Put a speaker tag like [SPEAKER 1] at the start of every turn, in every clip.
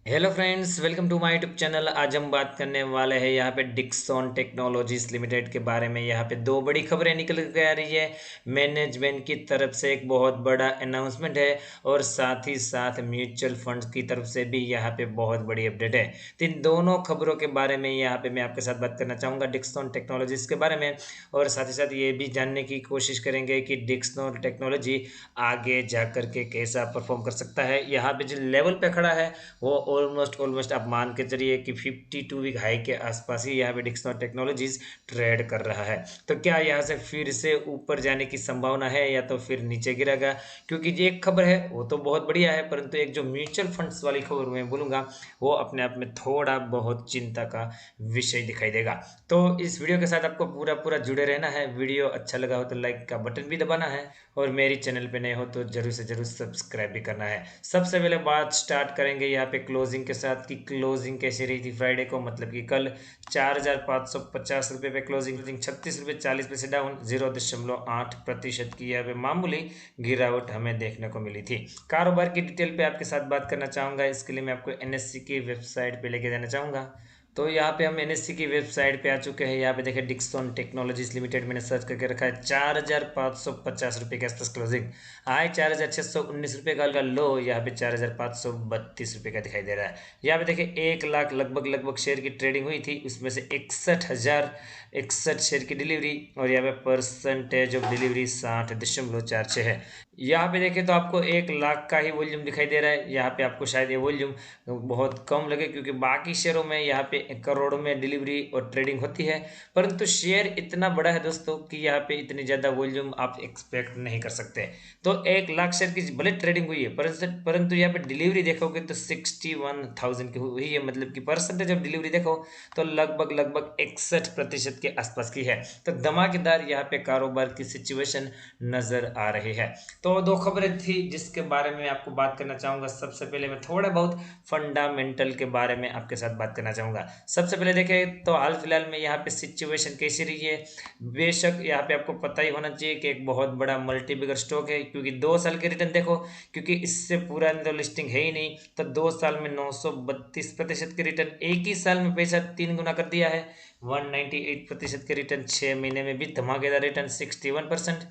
[SPEAKER 1] Hello friends, welcome to my YouTube channel. आज हम बात करने वाले हैं यहाँ पे डिक्सन टेक्नोलॉजीज लिमिटेड के बारे में। यहाँ पे दो बड़ी खबरें निकल के आ रही है। मैनेजमेंट की तरफ से एक बहुत बड़ा अनाउंसमेंट है और साथ ही साथ म्यूचुअल फंड्स की तरफ से भी यहाँ पे बहुत बड़ी अपडेट है। तो इन दोनों खबरों के बारे में यहाँ पे मैं आपके साथ बात करना चाहूँगा, डिक्सन टेक्नोलॉजीज के बारे में। और साथ ही साथ ये भी जानने की कोशिश करेंगे कि डिक्सन टेक्नोलॉजी आगे जा कर के कैसा परफॉर्म कर सकता है। यहाँ पे जो लेवल पे खड़ा है वो ऑलमोस्ट आप मान के चलिए कि 52 वीक हाई के आसपास ही यहाँ पे डिक्सन टेक्नोलॉजीज ट्रेड कर रहा है। तो क्या यहाँ से फिर से ऊपर जाने की संभावना है या तो फिर नीचे गिरेगा? क्योंकि ये एक खबर है वो तो बहुत बढ़िया है, परंतु एक जो म्यूचुअल फंड्स वाली खबर मैं बोलूँगा वो अपने आप में थोड़ा बहुत चिंता का विषय दिखाई देगा। तो इस वीडियो के साथ आपको पूरा पूरा जुड़े रहना है। वीडियो अच्छा लगा हो तो लाइक का बटन भी दबाना है और मेरी चैनल पे नए हो तो जरूर से जरूर सब्सक्राइब भी करना है। सबसे पहले बात स्टार्ट करेंगे यहाँ पे क्लोजिंग के साथ कि क्लोजिंग कैसी रही थी फ्राइडे को, मतलब कि कल 4,550 रुपये पे क्लोजिंग 36 रुपये 40 पैसे डाउन 0.8% की यहाँ पे मामूली गिरावट हमें देखने को मिली थी। कारोबार की डिटेल पे आपके साथ बात करना चाहूँगा, इसके लिए मैं आपको एनएससी की वेबसाइट पे लेके जाना चाहूँगा। तो यहाँ पे हम एनएससी की वेबसाइट पे आ चुके हैं। यहाँ पे देखें डिक्सन टेक्नोलॉजीज लिमिटेड मैंने सर्च करके रखा है। 4,550 रुपये के आसपास क्लोजिंग, हाई 4,619 रुपये का लो यहाँ पे 4,532 रुपये का दिखाई दे रहा है। यहाँ पे देखें 1 लाख लगभग शेयर की ट्रेडिंग हुई थी, उसमें से 61,061 शेयर की डिलीवरी और यहाँ पे परसेंटेज ऑफ डिलीवरी 60.46 है। यहाँ पे देखें तो आपको 1 लाख का ही वॉल्यूम दिखाई दे रहा है। यहाँ पे आपको शायद ये वॉल्यूम बहुत कम लगे क्योंकि बाकी शेयरों में यहाँ पे करोड़ों में डिलीवरी और ट्रेडिंग होती है, परंतु शेयर इतना बड़ा है दोस्तों कि यहाँ पे इतनी ज़्यादा वॉल्यूम आप एक्सपेक्ट नहीं कर सकते। तो 1 लाख शेयर की भले ट्रेडिंग हुई है परंतु यहाँ पे डिलीवरी देखोगे तो 61,000 की हुई है, मतलब कि परसेंटेज ऑफ डिलीवरी देखो तो लगभग 61% के आसपास की है। तो धमाकेदार यहाँ पे कारोबार की सिचुएशन नजर आ रही है। तो दो खबरें थी जिसके बारे में आपको बात करना चाहूंगा। सबसे पहले मैं थोड़ा बहुत फंडामेंटल के बारे में आपके साथ बात करना चाहूंगा। सबसे पहले देखें तो हाल फिलहाल में यहाँ पे सिचुएशन कैसी रही है। बेशक यहाँ पे आपको पता ही होना चाहिए कि एक बहुत बड़ा मल्टी बिगर स्टॉक है, क्योंकि 2 साल के रिटर्न देखो, क्योंकि इससे पूरा तो लिस्टिंग है ही नहीं। तो 2 साल में 932% के रिटर्न, एक ही साल में पैसा 3 गुना कर दिया है। 198% के रिटर्न, 6 महीने में भी धमाकेदार रिटर्न 61%।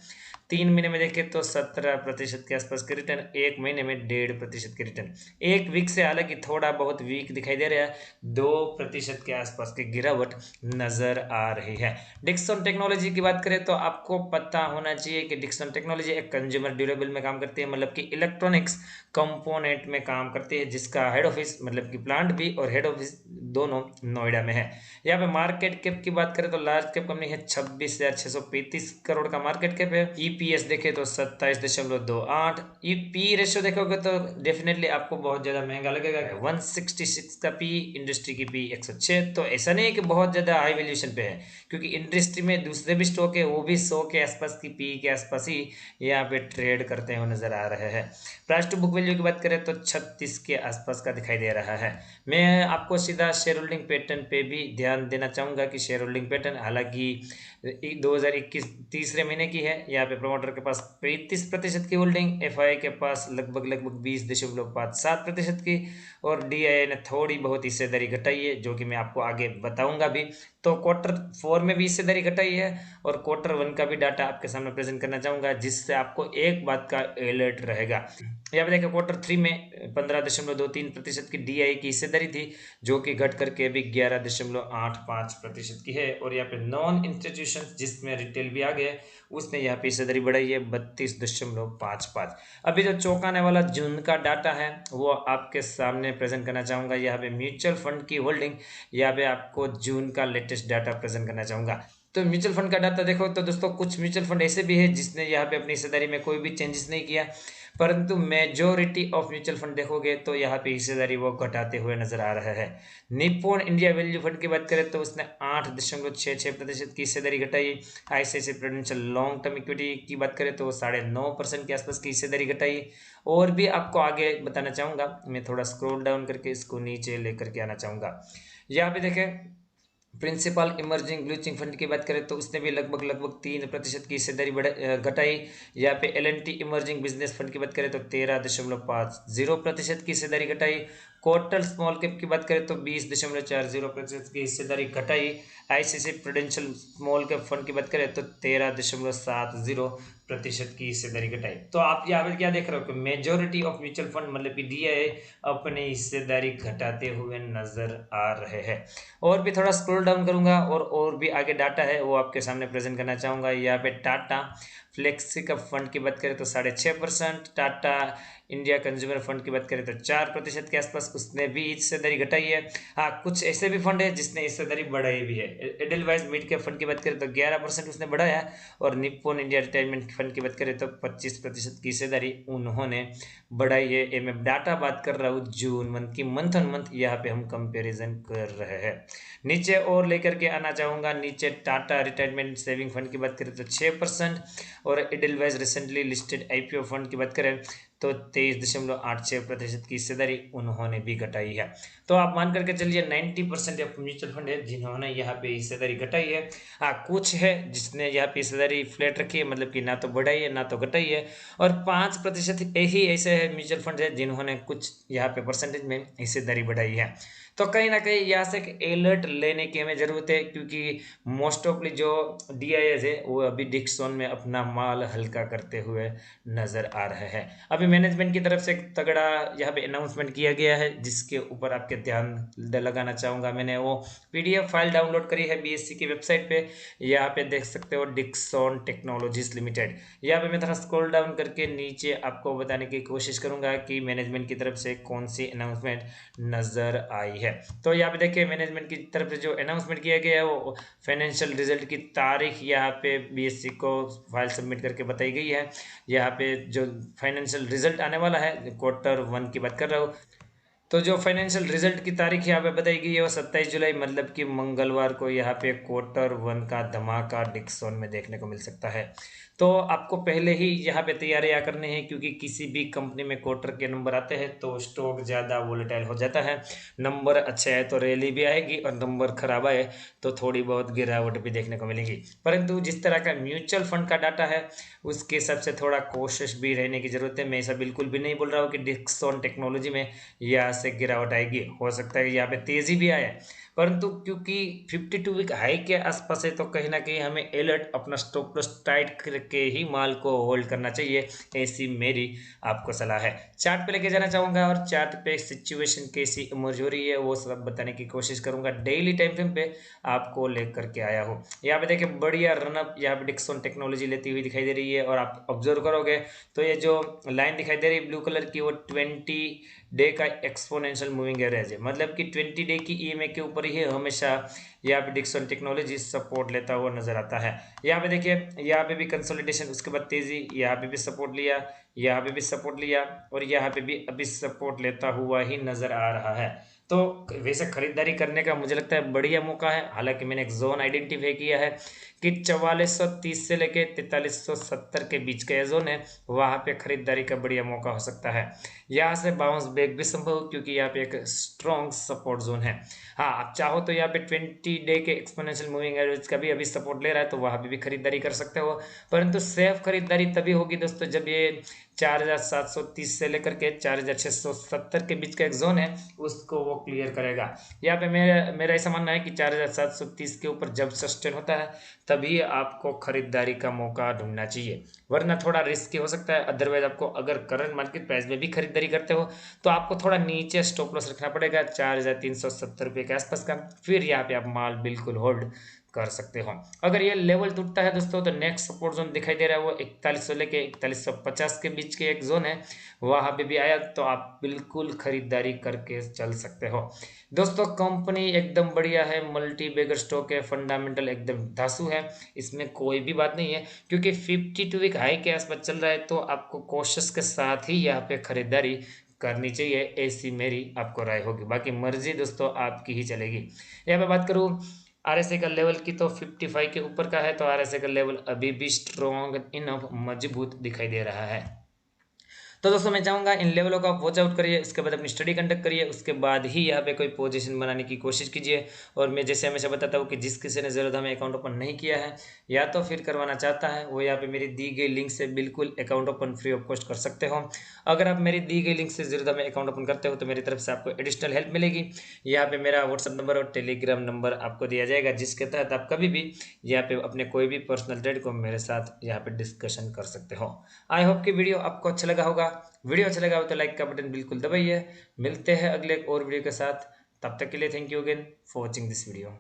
[SPEAKER 1] 3 महीने में देखें तो 17% के आसपास के रिटर्न, एक महीने में 1.5% के रिटर्न। एक वीक से हालांकि थोड़ा बहुत वीक दिखाई दे रहा है, 2% के आसपास की गिरावट नजर आ रही है। डिक्सन टेक्नोलॉजी की बात करें तो आपको पता होना चाहिए कि डिक्सन टेक्नोलॉजी एक कंज्यूमर ड्यूरेबल में काम करती है, मतलब कि इलेक्ट्रॉनिक्स कंपोनेंट में काम करती है, जिसका हेड ऑफिस मतलब कि प्लांट भी और हेड ऑफिस दोनों नोएडा में है। यहाँ पे मार्केट कैप की बात करें तो लार्ज कैप कंपनी है, 26,635 करोड़ का मार्केट कैप है। ईपीएस देखे तो 27.28। पी रेशियो देखोगे तो डेफिनेटली आपको बहुत ज्यादा महंगा लगेगा। 166 का पी, इंडस्ट्री की पी 106। तो ऐसा नहीं है कि बहुत ज्यादा हाई वैल्यूएशन पे है, क्योंकि इंडस्ट्री में दूसरे भी स्टॉक है वो भी 100 के आसपास की पी के आसपास ही यहाँ पे ट्रेड करते हुए नजर आ रहे हैं। प्राइस टू बुक वैल्यू की बात करें तो 36 के आसपास का दिखाई दे रहा है। मैं आपको सीधा शेयर होल्डिंग पैटर्न पे भी ध्यान देना चाहूंगा कि शेयर होल्डिंग पैटर्न हालांकि 2021 तीसरे महीने की है। यहाँ पे प्रमोटर के पास 35% की होल्डिंग, एफआई के पास लगभग 20.57% की, और डीआईए ने थोड़ी बहुत हिस्सेदारी घटाई है जो कि मैं आपको आगे बताऊंगा भी। तो क्वार्टर 4 में भी हिस्सेदारी घटाई है और क्वार्टर 1 का भी डाटा आपके सामने प्रेजेंट करना चाहूंगा, जिससे आपको एक बात का अलर्ट रहेगा। यहाँ पे देखिए क्वार्टर 3 में 15.23% की डीआई की हिस्सेदारी थी, जो कि घट करके अभी 11.85% की है। और यहाँ पे नॉन इंस्टीट्यूशन जिसमें रिटेल भी आ गया है, उसने यहाँ पे हिस्सेदारी बढ़ाई है 32.55। अभी जो चौंकाने वाला जून का डाटा है वो आपके सामने प्रेजेंट करना चाहूंगा। यहाँ पे म्यूचुअल फंड की होल्डिंग, यहाँ पे आपको जून का लेटेस्ट डाटा प्रेजेंट करना चाहूंगा। तो म्यूचुअल फंड का डाटा देखो तो दोस्तों कुछ म्यूचुअल फंड ऐसे भी है जिसने यहाँ पे अपनी हिस्सेदारी में कोई भी चेंजेस नहीं किया, परंतु मेजोरिटी ऑफ म्यूचुअल फंड देखोगे तो यहाँ पे हिस्सेदारी वो घटाते हुए नजर आ रहा है। निप्पॉन इंडिया वैल्यू फंड की बात करें तो उसने 8.66% की हिस्सेदारी घटाई। ICICI prudential long term equity की बात करें तो 9.5% के आसपास की हिस्सेदारी घटाई। और भी आपको आगे बताना चाहूंगा, मैं थोड़ा स्क्रॉल डाउन करके इसको नीचे लेकर के आना चाहूंगा। यहाँ पे देखें प्रिंसिपल इमर्जिंग ब्लीचिंग फंड की बात करें तो उसने भी लगभग 3% की हिस्सेदारी घटाई। यहाँ पे L N T emerging business fund की बात करें तो 13.50% की हिस्सेदारी घटाई। कोटल स्मॉल कैप की बात करें तो 20.40% की हिस्सेदारी घटाई। ICC prudential small cap fund की बात करें तो 13.70% की हिस्सेदारी घटाई। तो आप यहाँ पे क्या देख रहे हो कि मेजोरिटी ऑफ म्यूचुअल फंड मतलब कि डीआईए अपनी हिस्सेदारी घटाते हुए नजर आ रहे हैं। और भी थोड़ा स्क्रॉल डाउन करूंगा और भी आगे डाटा है वो आपके सामने प्रेजेंट करना चाहूंगा। यहाँ पे टाटा फ्लेक्सी का फंड की बात करें तो 6.5%, टाटा इंडिया कंज्यूमर फंड की बात करें तो 4% के आसपास उसने भी हिस्सेदारी घटाई है। हाँ, कुछ ऐसे भी फंड है जिसने हिस्सेदारी बढ़ाई भी है। एडलवाइज मिड कैप फंड की बात करें तो 11% उसने बढ़ाया, और निप्पॉन इंडिया रिटायरमेंट फंड की बात करें तो 25% की हिस्सेदारी उन्होंने बढ़ाई है। ये मैं डाटा बात कर रहा हूँ जून मंथ की, मंथ ऑन मंथ यहाँ पे हम कंपेरिजन कर रहे हैं। नीचे और लेकर के आना चाहूंगा। नीचे टाटा रिटायरमेंट सेविंग फंड की बात करें तो 6%, और Edelweiss recently listed IPO fund की बात करें तो 23.86% की हिस्सेदारी उन्होंने भी घटाई है। तो आप मान करके चलिए 90% ऑफ म्यूचुअल फंड है जिन्होंने यहाँ पे हिस्सेदारी घटाई है। हाँ, कुछ है जिसने यहाँ पे हिस्सेदारी फ्लैट रखी है, मतलब कि ना तो बढ़ाई है ना तो घटाई है, और 5% ही ऐसे है म्यूचुअल फंड है जिन्होंने कुछ यहाँ पे परसेंटेज में हिस्सेदारी बढ़ाई है। तो कहीं ना कहीं यहाँ से एक अलर्ट लेने की हमें जरूरत है, क्योंकि मोस्ट ऑफली जो डीआईएस है वो अभी डिक्सन में अपना माल हल्का करते हुए नजर आ रहे हैं। अभी मैनेजमेंट की तरफ से एक तगड़ा यहाँ पे अनाउंसमेंट किया गया है जिसके ऊपर आपके ध्यान लगाना चाहूंगा। मैंने वो पीडीएफ फाइल डाउनलोड करी है बीएससी की वेबसाइट पे, यहाँ पे देख सकते हो डिक्सन टेक्नोलॉजीज लिमिटेड। यहाँ पे मैं थोड़ा स्क्रॉल डाउन करके नीचे आपको बताने की कोशिश करूंगा कि मैनेजमेंट की तरफ से कौन सी अनाउंसमेंट नजर आई है। तो यहाँ पे देखिए मैनेजमेंट की तरफ से जो अनाउंसमेंट किया गया है वो फाइनेंशियल रिजल्ट की तारीख यहाँ पे बीएससी को फाइल सबमिट करके बताई गई है। यहाँ पे जो फाइनेंशियल रिजल्ट आने वाला है Q1 की बात कर रहा हूँ, तो जो फाइनेंशियल रिजल्ट की तारीख यहाँ पे बताई गई है वो 27 जुलाई मतलब कि मंगलवार को यहाँ पे Q1 का धमाका डिक्सन में देखने को मिल सकता है। तो आपको पहले ही यहाँ पे तैयारियां करनी है, क्योंकि किसी भी कंपनी में क्वार्टर के नंबर आते हैं तो स्टॉक ज़्यादा वोलेटाइल हो जाता है। नंबर अच्छे आए तो रैली भी आएगी, और नंबर खराब आए तो थोड़ी बहुत गिरावट भी देखने को मिलेगी। परंतु जिस तरह का म्यूचुअल फंड का डाटा है उसके हिसाब से थोड़ा कोशिश भी रहने की जरूरत है। मैं ऐसा बिल्कुल भी नहीं बोल रहा हूँ कि डिक्सन टेक्नोलॉजी में यहाँ से गिरावट आएगी, हो सकता है यहाँ पे तेजी भी आए, परंतु क्योंकि 52 वीक हाई के आसपास है तो कहीं ना कहीं हमें अलर्ट अपना स्टॉप लॉस टाइट करके ही माल को होल्ड करना चाहिए, ऐसी मेरी आपको सलाह है। चार्ट पे लेके जाना चाहूंगा और चार्ट पे सिचुएशन कैसी इमर्ज हो रही है वो सब बताने की कोशिश करूंगा। डेली टाइम फ्रेम पे आपको लेकर के आया हूँ। यहाँ पे देखिए बढ़िया रनअप यहाँ पे डिक्सन टेक्नोलॉजी लेती हुई दिखाई दे रही है, और आप ऑब्जर्व करोगे तो ये जो लाइन दिखाई दे रही है ब्लू कलर की वो 20 डे का एक्सपोनेंशियल मूविंग एवरेज है, मतलब कि 20 डे की ईएमए के ऊपर ही हमेशा यहाँ पे डिक्सन टेक्नोलॉजी सपोर्ट लेता हुआ नजर आता है। यहाँ पे देखिए यहाँ पे भी कंसोलिडेशन, उसके बाद तेजी, यहाँ पे भी सपोर्ट लिया, यहाँ पे भी सपोर्ट लिया, और यहाँ पे भी अभी सपोर्ट लेता हुआ ही नजर आ रहा है। तो वैसे खरीदारी करने का मुझे लगता है बढ़िया मौका है। हालांकि मैंने एक जोन आइडेंटिफाई किया है कि 4430 से लेके 4370 के बीच का जोन है, वहां पे खरीदारी का बढ़िया मौका हो सकता है। यहाँ से बाउंस बैक भी संभव, क्योंकि यहाँ पे एक स्ट्रॉन्ग सपोर्ट जोन है। हाँ, आप चाहो तो यहाँ पे 20 डे के एक्सपोनेंशियल मूविंग एवरेज का भी अभी सपोर्ट ले रहा है, तो वहां पे भी खरीदारी कर सकते हो। परंतु सेफ खरीदारी तभी होगी दोस्तों जब ये 4730 से लेकर के 4670 के बीच का एक जोन है उसको वो क्लियर करेगा। यहाँ पे मेरा मेरा ऐसा मानना है कि 4730 के ऊपर जब सस्टेन होता है तभी आपको खरीदारी का मौका ढूंढना चाहिए, वरना थोड़ा रिस्की हो सकता है। अदरवाइज आपको अगर करंट मार्केट प्राइस में भी खरीदारी करते हो तो आपको थोड़ा नीचे स्टॉप लॉस रखना पड़ेगा 4370 रुपये के आसपास का, फिर यहाँ पे आप माल बिल्कुल होल्ड कर सकते हो। अगर ये लेवल टूटता है दोस्तों तो नेक्स्ट सपोर्ट जोन दिखाई दे रहा है वो 4100 लेके 4150 के बीच के एक जोन है, वहां पे भी आया तो आप बिल्कुल खरीदारी करके चल सकते हो। दोस्तों कंपनी एकदम बढ़िया है, मल्टी बैगर स्टॉक है, फंडामेंटल एकदम धांसू है, इसमें कोई भी बात नहीं है। क्योंकि 52 वीक हाई के आसपास चल रहा है तो आपको कोशिश के साथ ही यहाँ पे खरीदारी करनी चाहिए, ऐसी मेरी आपको राय होगी। बाकी मर्जी दोस्तों आपकी ही चलेगी। यहाँ पे बात करूँ आरएसए का लेवल की तो 55 के ऊपर का है, तो आरएसए का लेवल अभी भी स्ट्रॉन्ग इनफ मजबूत दिखाई दे रहा है। तो दोस्तों मैं चाहूँगा इन लेवलों को आप वॉच आउट करिए, उसके बाद अपनी स्टडी कंडक्ट करिए, उसके बाद ही यहाँ पे कोई पोजीशन बनाने की कोशिश कीजिए। और मैं जैसे हमेशा बताता हूँ कि जिस किसी ने ज़रूरत हमें अकाउंट ओपन नहीं किया है या तो फिर करवाना चाहता है, वो यहाँ पे मेरी दी गई लिंक से बिल्कुल account open free of cost कर सकते हो। अगर आप मेरी दी गई लिंक से ज़रूरत हमें अकाउंट ओपन करते हो तो मेरी तरफ से आपको एडिशनल हेल्प मिलेगी। यहाँ पे मेरा व्हाट्सअप नंबर और टेलीग्राम नंबर आपको दिया जाएगा, जिसके तहत आप कभी भी यहाँ पे अपने कोई भी पर्सनल ट्रेड को मेरे साथ यहाँ पे डिस्कशन कर सकते हो। आई होप कि वीडियो आपको अच्छा लगा होगा। वीडियो अच्छा लगा हो तो लाइक का बटन बिल्कुल दबाइए। मिलते हैं अगले एक और वीडियो के साथ, तब तक के लिए thank you again for watching this video.